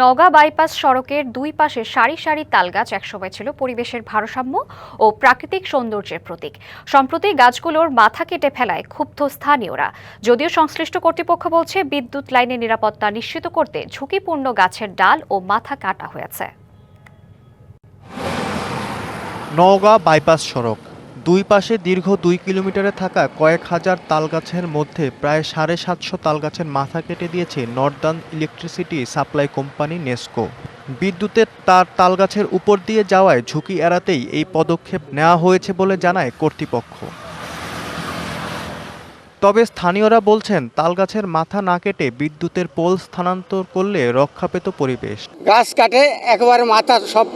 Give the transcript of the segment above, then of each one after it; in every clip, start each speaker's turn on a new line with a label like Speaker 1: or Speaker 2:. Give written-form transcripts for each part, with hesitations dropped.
Speaker 1: Naogaon bypass সড়কের দুই পাশে সারি সারি তালগাছ একসময় ছিল পরিবেশের ভারসাম্য ও প্রাকৃতিক সৌন্দর্যের প্রতীক। সম্প্রতি গাছগুলোর মাথা কেটে ফেলায় ক্ষুব্ধ স্থানীয়রা। যদিও সংশ্লিষ্ট কর্তৃপক্ষ বলছে বিদ্যুৎ লাইনের নিরাপত্তা নিশ্চিত করতে ঝুঁকিপূর্ণ গাছের ডাল ও মাথা কাটা হয়েছে।
Speaker 2: নওগাঁ বাইপাস সড়ক দুই পাশে দীর্ঘ ২ কিলোমিটারে থাকা কয়েক হাজার তালগাছের মধ্যে প্রায় ৭৫০ তালগাছের মাথা কেটে দিয়েছে Northern electricity supply company NESCO. বিদ্যুতের তার তালগাছের উপর দিয়ে যাওয়ায় ঝুঁকি এড়াতেই এই পদক্ষেপ নেওয়া হয়েছে বলে জানায় কর্তৃপক্ষ। তবে স্থানীয়রা বলছেন তালগাছের মাথা না কেটে বিদ্যুতের পোল স্থানান্তর করলে রক্ষা পেত পরিবেশ।
Speaker 3: গাছ কাটে একেবারে মাথা সব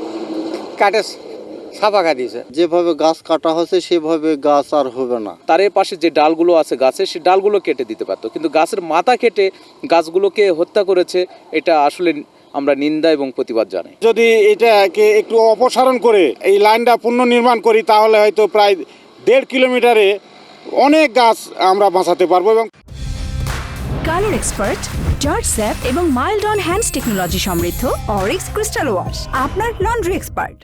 Speaker 3: কাটে সাফা দিয়েছে।
Speaker 4: যেভাবে গাছ কাটা হচ্ছে সেভাবে গাছ আর হবে না।
Speaker 5: তার পাশে যে ডালগুলো আছে গাছের, সেই ডালগুলো কেটে দিতে পারতো, কিন্তু গাছের মাথা কেটে গাছগুলোকে হত্যা করেছে। এটা আসলে আমরা নিন্দা এবং প্রতিবাদ জানাই।
Speaker 6: যদি এটাকে একটু অপসারণ করে এই লাইনটা পুনর্নির্মাণ করি তাহলে হয়তো প্রায় ১.৫ কিলোমিটারে অনেক গাছ আমরা বাঁচাতে পারবো। এবং
Speaker 7: কালার এক্সপার্ট, জর্জ স্যাপ এবং মাইল্ড অন হ্যান্ডস টেকনোলজি সমৃদ্ধ অরিক্স ক্রিস্টাল ওয়াশ আপনার লন্ড্রি এক্সপার্ট।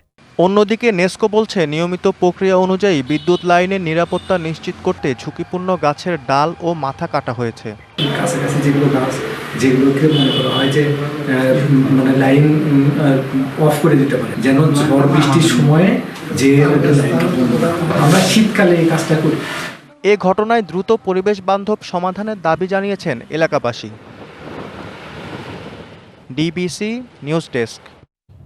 Speaker 2: অন্যদিকে নেসকো বলছে নিয়মিত প্রক্রিয়া অনুযায়ী বিদ্যুৎ লাইনের নিরাপত্তা নিশ্চিত করতে ঝুঁকিপূর্ণ গাছের ডাল ও মাথা কাটা হয়েছে।
Speaker 8: কাছাকাছি যেগুলো গাছ যেগুলোকে মনে করা হয় যে মানে লাইন অফ করে দিতে পারে, যেন ঝড় বৃষ্টির সময়ে যে আমরা শীতকালে এই কাজটা করি।
Speaker 2: এ ঘটনায় দ্রুত পরিবেশ বান্ধব সমাধানের দাবি জানিয়েছেন এলাকাবাসী। DBC news desk.